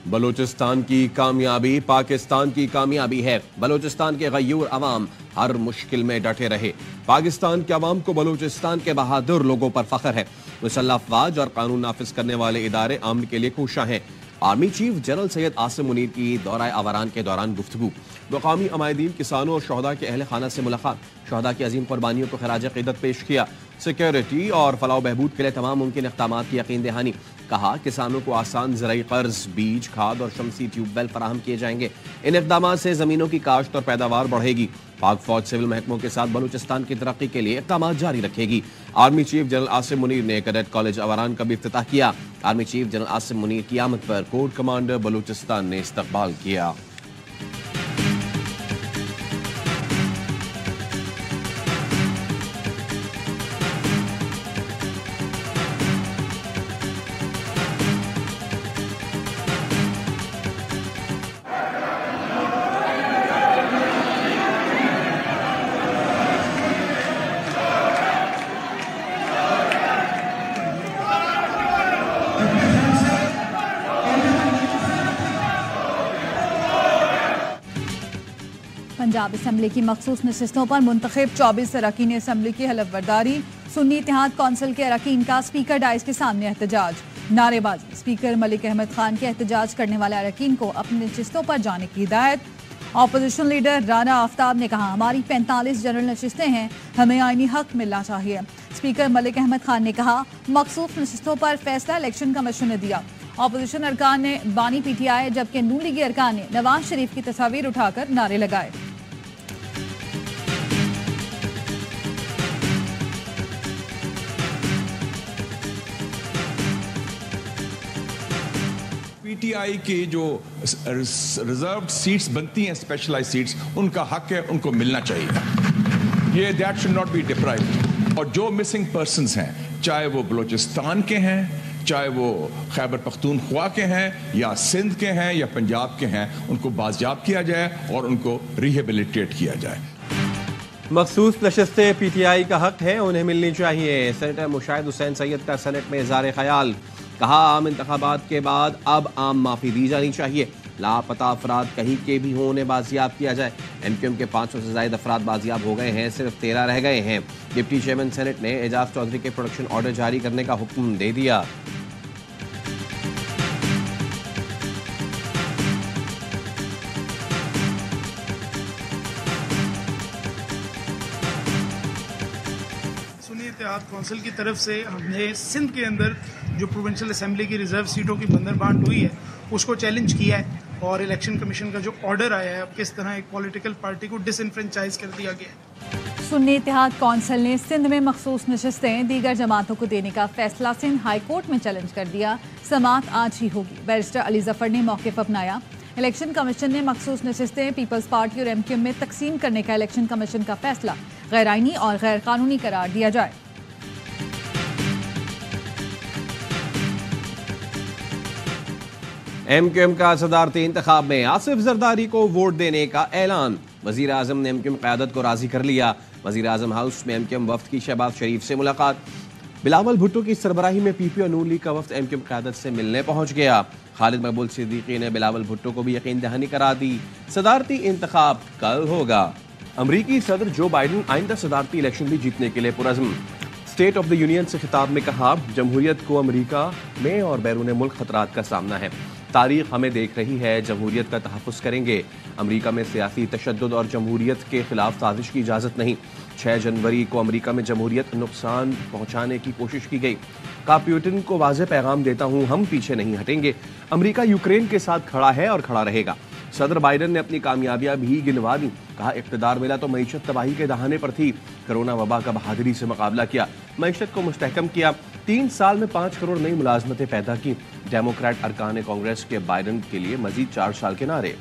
बलूचिस्तान की कामयाबी पाकिस्तान की कामयाबी है। बलूचिस्तान के गयूर अवाम हर मुश्किल में डटे रहे। पाकिस्तान के अवाम को बलूचिस्तान के बहादुर लोगों पर फख्र है। मुसल्लह अफवाज और कानून नाफिज करने वाले इदारे अमन के लिए कोशां हैं। Army chief general Syed Asim Munir की दौरा अवरान के दौरान गुफ्तगू। मुकामी अमायदीन, किसानों और शहदा के अहल खाना से मुलाकात। शहदा की अजीम कुर्बानियों को खराज क़ीदत पेश किया। सिक्योरिटी और फलाह बहबूद के लिए तमाम मुमकिन इक़दामात की यकीन दहानी। कहा किसानों को आसान ज़राई कर्ज, बीज, खाद और शमसी ट्यूबवेल फराहम किए जाएंगे। इन इक़दामात से ज़मीनों की काश्त और पैदावार बढ़ेगी। पाक फौज सिविल महकमों के साथ बलूचिस्तान की तरक्की के लिए इक़दामात जारी रखेगी। Army chief general Asim Munir ने कैडेट कॉलेज अवरान का भी इफ्तिताह किया। Army chief general Asim Munir की आमद पर कोर कमांडर बलूचिस्तान ने इस्तकबाल किया। पंजाब असम्बली की मखसूस नशिस्तों पर मुंतखब 24 अरकान असम्बली की हलफबरदारी। सुन्नी इत्तेहाद कौंसिल के अरकान का स्पीकर डाइस के सामने एहतजाज, नारेबाजी। स्पीकर मलिक अहमद खान के एहतजाज करने वाले अरकान को अपनी नशिस्तों पर जाने की हिदायत। अपोजिशन लीडर राना आफ्ताब ने कहा हमारी 45 जनरल नशिस्तें हैं, हमें आईनी हक मिलना चाहिए। स्पीकर मलिक अहमद खान ने कहा मखसूस नशिस्तों पर फैसला इलेक्शन कमीशन ने दिया। अपोजिशन अरकान ने बानी PTI जबकि नून लीगी अरकान ने नवाज शरीफ की तस्वीर उठाकर नारे लगाए। PTI की जो रिजर्व्ड सीट्स बनती हैं, स्पेशलाइज्ड सीट्स, उनका हक है, उनको मिलना चाहिए। ये that should not be deprived. और जो मिसिंग पर्सन्स हैं, चाहे वो बलूचिस्तान के हैं, चाहे वो खैबर पख्तूनख्वा के हैं या सिंध के हैं या पंजाब के हैं, उनको बाजियाब किया जाए और उनको रिहेबिलिटेट किया जाए। मखसूस नशिस्तें PTI का हक है, उन्हें मिलनी चाहिए। सेनेटर मुशाहिद हुसैन सैयद का सेनेट में इज़हार ख्याल। कहा आम इंतखाबात के बाद अब आम माफी दी जानी चाहिए। लापता अफराद कहीं के भी हों उन्हें बाजियाब किया जाए। MQM के 500 से ज्यादा अफराद बाजियाब हो गए हैं, सिर्फ 13 रह गए हैं। डिप्टी चेयरमैन सेनेट ने एजाज चौधरी के प्रोडक्शन ऑर्डर जारी करने का हुक्म दे दिया। इत्तेहाद कौंसिल की तरफ से हमने सिंध के अंदर जो प्रोविंशियल असेंबली की रिजर्व सीटों की बंदरबांट हुई है उसको चैलेंज किया है और इलेक्शन कमीशन का जो ऑर्डर आया है अब किस तरह एक पॉलिटिकल पार्टी को डिसइंफ्रेंचाइज कर दिया गया है। सुन्नी इत्तेहाद कौंसिल ने सिंध में मखसूस नशिस्तें दीगर जमातों को देने का फैसला सिंध हाई कोर्ट में चैलेंज कर दिया। समाअत आज ही होगी। बैरिस्टर अली जफर ने मौक़िफ़ अपनाया। इलेक्शन कमीशन ने मखसूस नशिस्तें पीपल्स पार्टी और MQM में तकसीम करने का इलेक्शन कमीशन का फैसला गैर आईनी और गैर कानूनी करार दिया जाए। MQM का सदारती इंतखाब में आसिफ जरदारी को वोट देने का ऐलान। वजीर आजम ने MQM क़यादत को राजी कर लिया। वजीर आजम हाउस में MQM वफ्द की शहबाज शरीफ से मुलाकात। बिलावल भुट्टो की सरबराही में PP और नून लीग का वफ्द MQM क़यादत से मिलने पहुंच गया। खालिद मकबूल सिद्दीकी ने बिलावल भुट्टो को भी यकीन दहानी करा दी। सदारती इंतखाब कल होगा। अमरीकी सदर जो बाइडन आइंदा सदारती इलेक्शन भी जीतने के लिए पुरज़्म। स्टेट ऑफ द यूनियन से खिताब में कहा जमहूरियत को अमरीका में और बैरून मुल्क खतरात का सामना है। तारीख हमें देख रही है, जमहूरियत का तहफ़्फ़ुज़ करेंगे। अमरीका में सियासी तशद्दुद और जमहूरियत के खिलाफ साजिश की इजाज़त नहीं। 6 जनवरी को अमरीका में जमहूरियत नुकसान पहुँचाने की कोशिश की गई। कहा पुतिन को वाज़ेह पैगाम देता हूँ, हम पीछे नहीं हटेंगे। अमरीका यूक्रेन के साथ खड़ा है और खड़ा रहेगा। सदर बाइडन ने अपनी कामयाबियां भी गिनवा दी। कहा इक़्तिदार मिला तो मईशत तबाही के दहाने पर थी। कोरोना वबा का बहादुरी से मुकाबला किया, मईशत को मुस्तहकम किया। 3 साल में 5 करोड़ नई मुलाजमतें पैदा की। डेमोक्रेट अरकान कांग्रेस के बाइडन के लिए मजीद 4 साल के नारे।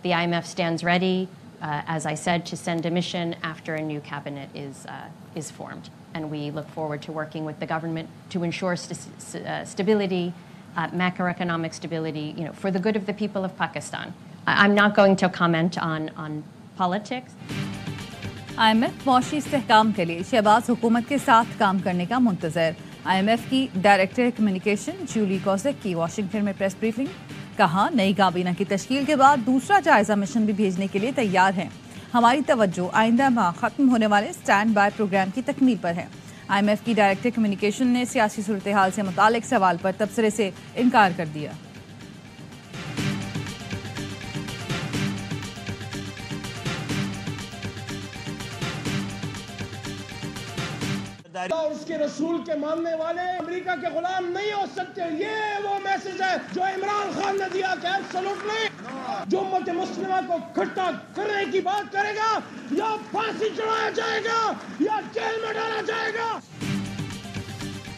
The IMF stands ready as I said, to send a mission after a new cabinet is formed. And we look forward to working with the government to ensure stability, macroeconomic stability, for the good of the people of Pakistan. I'm not going to comment on politics. IMF मौशी इस्तेहकाम के लिए शहबाज हुकूमत के साथ काम करने का मुंतज़र। IMF की director communication Jully कॉज़ेक की वाशिंगटन में प्रेस ब्रीफिंग। कहा, नई काबीना की तश्कील के बाद दूसरा जायजा मिशन भी भेजने के लिए तैयार है। हमारी तवज्जो आइंदा माह खत्म होने वाले स्टैंड बाय प्रोग्राम की तकमील पर है। IMF की डायरेक्टर कम्युनिकेशन ने सियासी सूरत हाल से मुतालिक सवाल पर तबसरे से इनकार कर दिया। और उसके रसूल के मानने वाले अमेरिका के गुलाम नहीं हो सकते। ये वो मैसेज है जो इमरान खान ने दिया कि एब्सोल्युटली जो उम्मत मुस्लिमा को इकट्ठा करने की बात करेगा या फांसी चढ़ाया जाएगा या जेल में डाला जाएगा।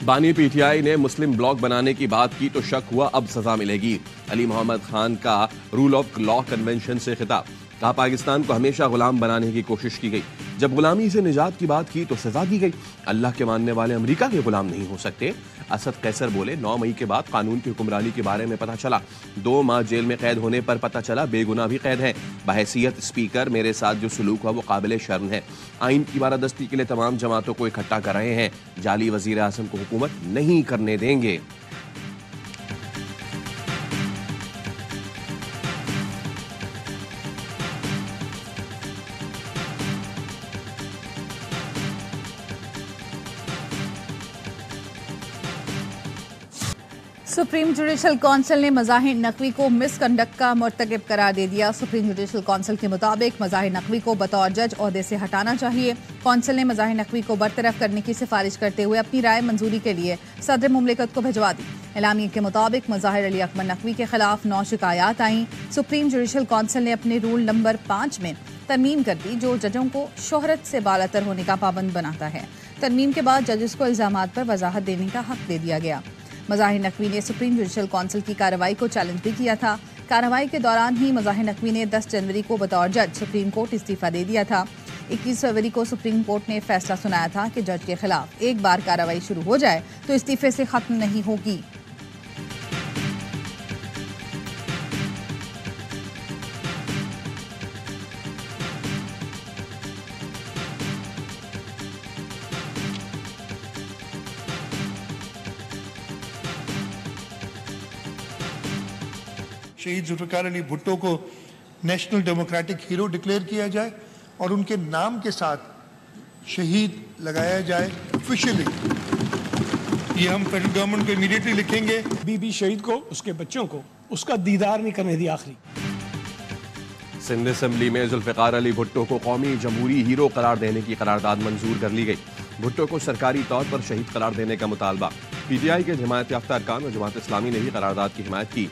बानी पीटीआई ने मुस्लिम ब्लॉक बनाने की बात की तो शक हुआ अब सजा मिलेगी। अली मोहम्मद खान का रूल ऑफ लॉ कन्वेंशन से खिताब। कहा, पाकिस्तान को हमेशा गुलाम बनाने की कोशिश की गई, जब गुलामी से निजात की बात की तो सजा दी गई। अल्लाह के मानने वाले अमेरिका के गुलाम नहीं हो सकते। असद कैसर बोले, 9 मई के बाद कानून की हुक्मरानी के बारे में पता चला। 2 माह जेल में कैद होने पर पता चला बेगुनाह भी कैद है। बहैसियत स्पीकर मेरे साथ जो सलूक हुआ वो काबिल शर्म है। आइन की बारादस्ती के लिए तमाम जमातों को इकट्ठा कर रहे हैं। जाली वजीर आज़म को हुकूमत नहीं करने देंगे। सुप्रीम जुडिशल काउंसिल ने मज़ाहिर नकवी को मिसकंडक्ट का मुर्तकिब करार दे दिया। सुप्रीम जुडिशल काउंसिल के मुताबिक मज़ाहिर नकवी को बतौर जज ओहदे से हटाना चाहिए। काउंसिल ने मज़ाहिर नकवी को बरतरफ करने की सिफारिश करते हुए अपनी राय मंजूरी के लिए सदर मुमलिकत को भिजवा दी। एलामिया के मुताबिक मज़ाहिर अली अकबर नकवी के खिलाफ 9 शिकायत आईं। सुप्रीम जुडिशल काउंसिल ने अपने रूल नंबर 5 में तरमीम कर दी जो जजों को शोहरत से बालातर होने का पाबंद बनाता है। तरमीम के बाद जजेस को इल्जामात पर वजाहत देने का हक दे दिया गया। मज़ाहिर नकवी ने सुप्रीम जुडिशल काउंसिल की कार्रवाई को चैलेंज भी किया था। कार्रवाई के दौरान ही मज़ाहिर नकवी ने 10 जनवरी को बतौर जज सुप्रीम कोर्ट इस्तीफा दे दिया था। 21 फरवरी को सुप्रीम कोर्ट ने फैसला सुनाया था कि जज के खिलाफ एक बार कार्रवाई शुरू हो जाए तो इस्तीफे से खत्म नहीं होगी। शहीद जुल्फ़िकार अली भुट्टो को नेशनल डेमोक्रेटिक हीरो डिक्लेयर किया जाए और उनके नाम के साथ शहीद लगाया जाए ऑफिशियली। ये हम फेडरल गवर्नमेंट को इमीडिएटली लिखेंगे। बीबी शहीद को, उसके बच्चों को उसका दीदार नहीं करने दी आखिरी। सिंध असेंबली में जुल्फ़िकार अली भुट्टो को कौमी जमहूरी हीरो करार देने की करारदाद मंजूर कर ली गई। भुट्टो को सरकारी तौर पर शहीद करार देने का मुतालबा। पीटीआई के जमात याफ्ता अरकान और जमात इस्लामी ने भी करारदाद की हिमायत की।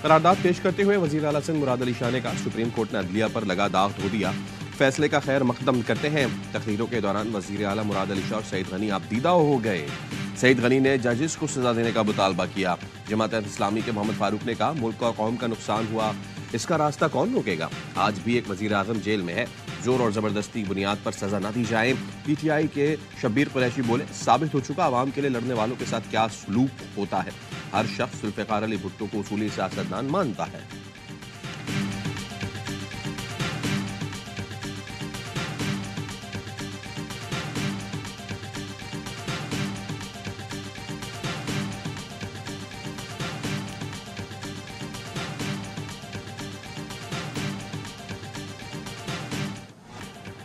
करारदाद पेश करते हुए वज़ीर आला सिंध मुराद अली शाह ने कहा, सुप्रीम कोर्ट ने अदलिया पर लगा दाग धो दिया, फैसले का खैर मकदम करते हैं। तकरीरों के दौरान वज़ीर आला मुराद अली शाह और सईद गनी आपदीदा हो गए। सईद गनी ने जजेस को सजा देने का मुतालबा किया। जमात इस्लामी के मोहम्मद फारूक ने कहा, मुल्क और कौम का नुकसान हुआ, इसका रास्ता कौन रोकेगा। आज भी एक वज़ीर आज़म जेल में है, जोर और ज़बरदस्ती बुनियाद पर सजा न दी जाए। पीटीआई के शब्बीर कुरैशी बोले, साबित हो चुका आवाम के लिए लड़ने वालों के साथ क्या सलूक होता है। हर शख्स जुल्फ़िकार अली भुट्टो को उसूली सियासतदान मानता है।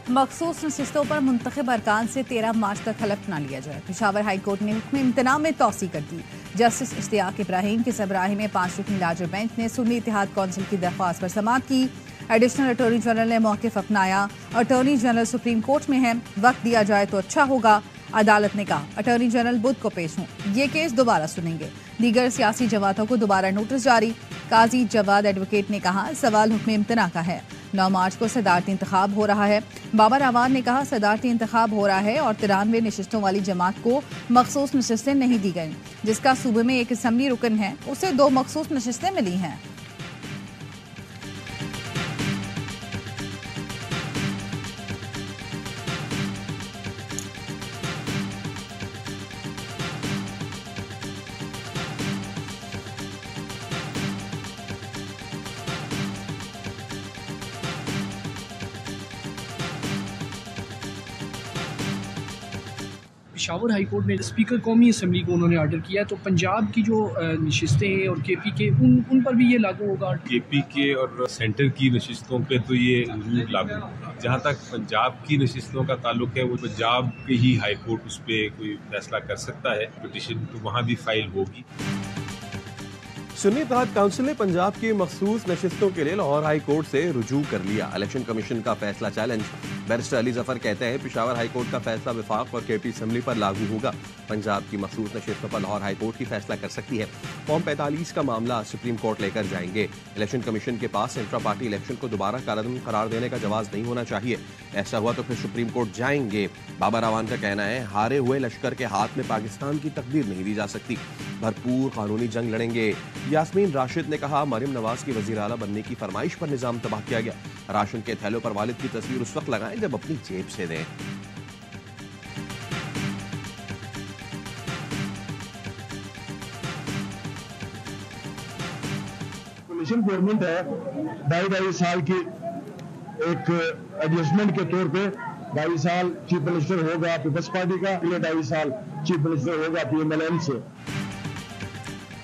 मखसूस नशिस्तों पर मुंतखब अरकान से 13 मार्च तक हलफ न लिया जाए। पेशावर हाई कोर्ट ने हुक्म इम्तना में तौसी कर दी। जस्टिस इश्तियाक इब्राहिम की सरबराही में 5 रुकनी लार्जर बेंच ने सुन्नी इत्तेहाद कौंसिल की दरख्वास्त पर समाअत की। एडिशनल अटॉर्नी जनरल ने मौक़िफ़ अपनाया। अटॉर्नी जनरल सुप्रीम कोर्ट में है, वक्त दिया जाए तो अच्छा होगा। अदालत ने कहा, अटॉर्नी जनरल बुध को पेश हों, ये केस दोबारा सुनेंगे। दीगर सियासी जमातों को दोबारा नोटिस जारी। काजी जवाद एडवोकेट ने कहा, सवाल हुक्म इम्तना का है। 9 मार्च को सदारती इंतखाब हो रहा है। बाबर आवान ने कहा, सदारती इंतखाब हो रहा है और 93 नशिस्तों वाली जमात को मखसूस नशिस्तें नहीं दी गई। जिसका सूबे में एक असम्बली रुकन है, उसे 2 मखसूस नशिस्तें मिली हैं। पेशावर हाई कोर्ट ने स्पीकर कौमी असम्बली को उन्होंने ऑर्डर किया, तो पंजाब की जो नशिस्तें हैं और केपी के उन पर भी ये लागू होगा? केपी के और सेंटर की नशिस्तों पे तो ये जरूर लागू होगा। जहाँ तक पंजाब की नशिस्तों का ताल्लुक है, वो पंजाब के ही हाई कोर्ट उस पर कोई फैसला कर सकता है। पिटिशन तो वहाँ भी फाइल होगी। सुन्नी इत्तेहाद काउंसिल ने पंजाब की मखसूस नशिस्तों के लिए लाहौर हाई कोर्ट से रुजू कर लिया। इलेक्शन कमीशन का फैसला चैलेंज। बैरिस्टर अली जफर कहते हैं पेशावर हाई कोर्ट का फैसला विफाक और केपी असम्बली पर लागू होगा। पंजाब की मखसूस नशिस्तों पर लाहौर हाई कोर्ट ही फैसला कर सकती है। फॉर्म 45 का मामला सुप्रीम कोर्ट लेकर जाएंगे। इलेक्शन कमीशन के पास इंट्रा पार्टी इलेक्शन को दोबारा कानून करार देने का जवाब नहीं होना चाहिए। ऐसा हुआ तो फिर सुप्रीम कोर्ट जाएंगे। बाबर अवान का कहना है हारे हुए लश्कर के हाथ में पाकिस्तान की तकदीर नहीं दी जा सकती, भरपूर कानूनी जंग लड़ेंगे। यास्मीन राशिद ने कहा मरियम नवाज की वजीर आला बनने की फरमाइश पर निजाम तबाह किया गया। राशन के थैलों पर वालिद की तस्वीर उस वक्त लगाएं जब अपनी जेब से दें। कमीशन गवर्नमेंट है 2.5 साल की एक एडजस्टमेंट के तौर पे 2.5 साल चीफ मिनिस्टर होगा पीपल्स पार्टी का, 2.5 साल चीफ मिनिस्टर होगा PMLN से।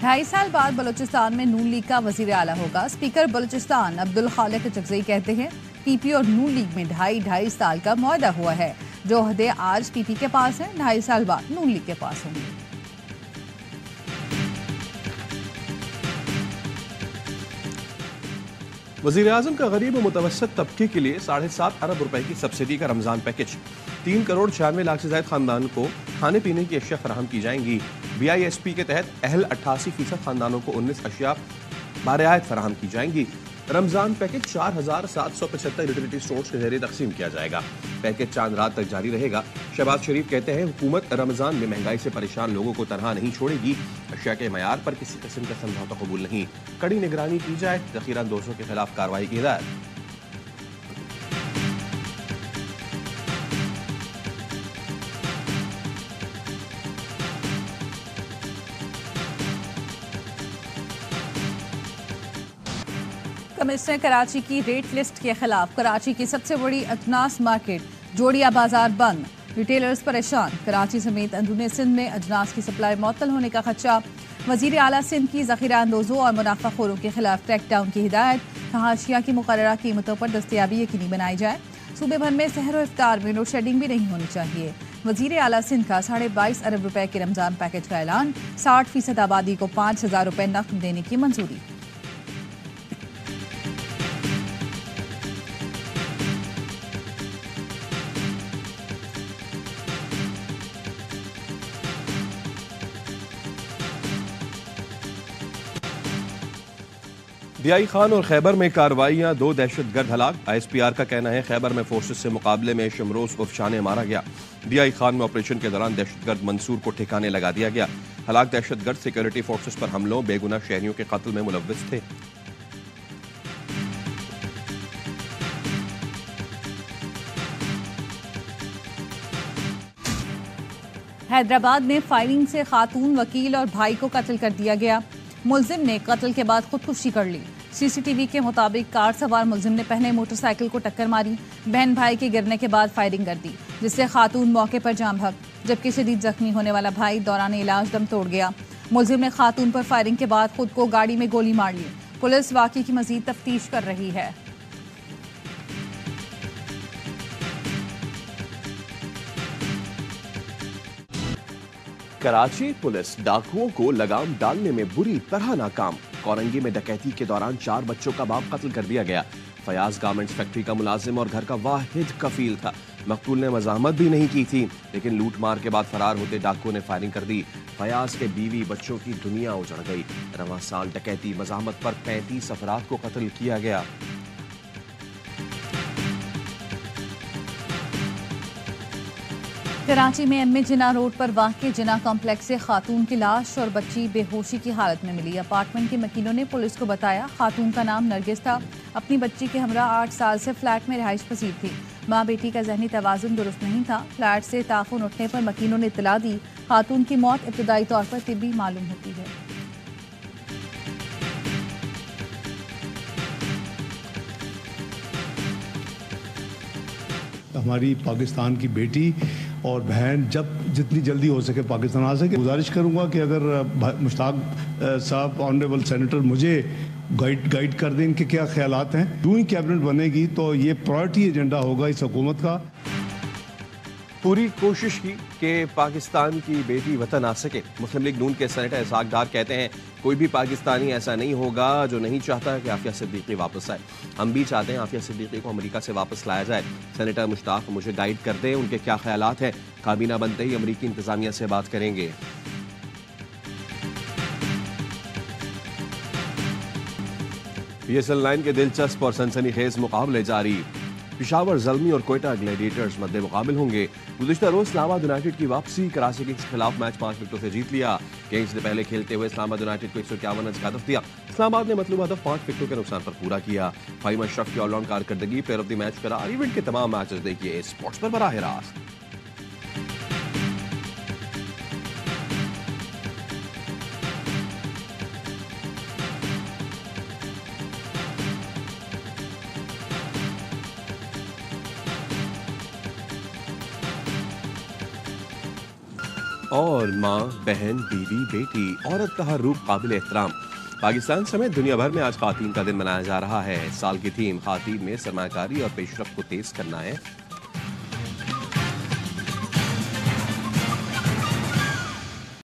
2.5 साल बाद बलूचिस्तान में नून लीग का वजीर आला होगा। स्पीकर बलूचिस्तान अब्दुल खालिक चकजई कहते हैं पीपी और नून लीग में 2.5 साल का मुआहदा हुआ है। जो ओहदे आज पीपी के पास है 2.5 साल बाद नून लीग के पास होंगे। वज़ीर आज़म का गरीब और मुतवस्सित तबके के लिए 7.5 अरब रुपए की सब्सिडी का रमजान पैकेज। 3 करोड़ 96 लाख से ज्यादा खानदान को खाने पीने की अशिया फराहम की जाएंगी। BISP के तहत अहल 88% खानदानों को 19 अशिया बारियात फराहम की जाएंगी। रमजान पैकेज 4,775 यूटिलिटी स्टोर्स के जरिए तकसीम किया जाएगा। पैकेज चांद रात तक जारी रहेगा। शहबाज शरीफ कहते हैं हुकूमत रमजान में महंगाई से परेशान लोगों को तनहा नहीं छोड़ेगी। अशिया के मयार पर किसी किस्म का समझौता कबूल नहीं। कड़ी निगरानी की जाए। ज़ख़ीरा अंदोज़ों के खिलाफ कार्रवाई की हिदायत। कमिश्नर कराची की रेट लिस्ट के खिलाफ कराची की सबसे बड़ी अजनास मार्केट जोड़िया बाजार बंद। रिटेलर्स परेशान। कराची समेत अंदरूनी सिंध में अजनास की सप्लाई मुअत्तल होने का खदशा। वजीर आला सिंध की ज़ख़ीरा अंदोज़ों और मुनाफाखोरों के खिलाफ क्रैकडाउन की हिदायत। कहा अशिया की मुकर्ररा कीमतों पर दस्तयाबी यकीनी बनाई जाए। सूबे भर में सहर और इफ्तार में लोड शेडिंग भी नहीं होनी चाहिए। वजीर आला सिंध का 22.5 अरब रुपए के रमजान पैकेज का ऐलान। 60% आबादी को 5,000 रुपए नकद देने की मंजूरी। दियाई खान और खैबर में कार्रवाइयां। 2 दहशतगर्द हलाक। ISPR का कहना है खैबर में फोर्सेस से मुकाबले में शमरोज उर्फ शाह ने मारा गया। दियाई खान में ऑपरेशन के दौरान दहशतगर्द मंसूर को ठिकाने लगा दिया गया। हलाक दहशतगर्द सिक्योरिटी फोर्सेस पर हमलों बेगुनाह शहरियों के कत्ल में मुलव्विस थे। हैदराबाद में फायरिंग से खातून वकील और भाई को कत्ल कर दिया गया। मुलजिम ने कत्ल के बाद खुदकुशी कर ली। CCTV के मुताबिक कार सवार मुलजिम ने पहले मोटरसाइकिल को टक्कर मारी, बहन भाई के गिरने के बाद फायरिंग कर दी, जिससे खातून मौके पर जाम भाग, जबकि शदीद जख्मी होने वाला भाई दौरान इलाज दम तोड़ गया। मुलजिम ने खातून पर फायरिंग के बाद खुद को गाड़ी में गोली मार ली। पुलिस वाक़े की मजीद तफ्तीश कर रही है। कराची पुलिस डाकुओं को लगाम डालने में बुरी तरह नाकाम। कोरंगी में डकैती के दौरान 4 बच्चों का बाप कत्ल कर दिया गया। फयाज गारमेंट्स फैक्ट्री का मुलाजिम और घर का वाहिद कफील था। मकतूल ने मज़ाहमत भी नहीं की थी, लेकिन लूट मार के बाद फरार होते डाकुओं ने फायरिंग कर दी। फयाज के बीवी बच्चों की दुनिया उजड़ गई। रवां साल डकैती मज़ाहमत पर 35 अफराद को कत्ल किया गया। कराची में MA जिना रोड पर वाक़े जिना कॉम्प्लेक्स से खातून की लाश और बच्ची बेहोशी की हालत में मिली। अपार्टमेंट के मकीनों ने पुलिस को बताया खातून का नाम नरगिस था। अपनी बच्ची के हमरा 8 साल से फ्लैट में रिहाइश पसीर थी। माँ बेटी का जहनी तवाज़ुन दुरुस्त नहीं था। फ्लैट से ताफून उठने पर मकीनों ने इत्तला दी। खातून की मौत इब्तदाई तौर पर तिब्बी मालूम होती है। हमारी पाकिस्तान की बेटी और बहन जब जितनी जल्दी हो सके पाकिस्तान आ सके। गुजारिश करूँगा कि अगर मुश्ताक साहब ऑनरेबल सेनेटर मुझे गाइड कर दें इनके क्या ख्यालात हैं, यूं ही कैबिनेट बनेगी तो ये प्रायोरिटी एजेंडा होगा इस हुकूमत का। पूरी कोशिश की कि पाकिस्तान की बेटी वतन आ सके। मुस्लिम लीग नून के सेनेटर इसहाक डार कहते हैं कोई भी पाकिस्तानी ऐसा नहीं होगा जो नहीं चाहता कि आफिया सिद्दीकी वापस आए। हम भी चाहते हैं आफिया सिद्दीकी को अमेरिका से वापस लाया जाए। सेनेटर मुश्ताक मुझे गाइड कर दें, उनके क्या ख्यालात हैं। काबीना बनते ही अमेरिकी इंतजामिया से बात करेंगे। PSL 9 के दिलचस्प और सनसनीखेज मुकाबले जारी। पिशावर ज़ल्मी और कोयटा ग्लैडिएटर्स मद्दे मुकाबिल होंगे। गुज़िश्ता रोज इस्लामाबाद यूनाइटेड की वापसी। कराची किंग्स के खिलाफ मैच 5 विकेटों से जीत लिया। किंग्स ने पहले खेलते हुए इस्लामाबाद यूनाइटेड को 151 रन का हदफ दिया। इस्लामाबाद ने मतलूबा हदफ 5 विकेटों के नुकसान पर पूरा किया। फाहिम अशरफ की ऑलराउंड कारकर्दगी प्लेयर ऑफ द मैच करार। इवेंट के तमाम मैचेस देखिए स्पोर्ट्स पर बराह रास्त। और माँ, बहन, बीवी, बेटी, औरत का हर रूप काबिल एहतराम। पाकिस्तान समेत दुनिया भर में आज खातीन का दिन मनाया जा रहा है। इस साल की थीम खातीन में सरमाकारी और पेशरफ्त को तेज करना है।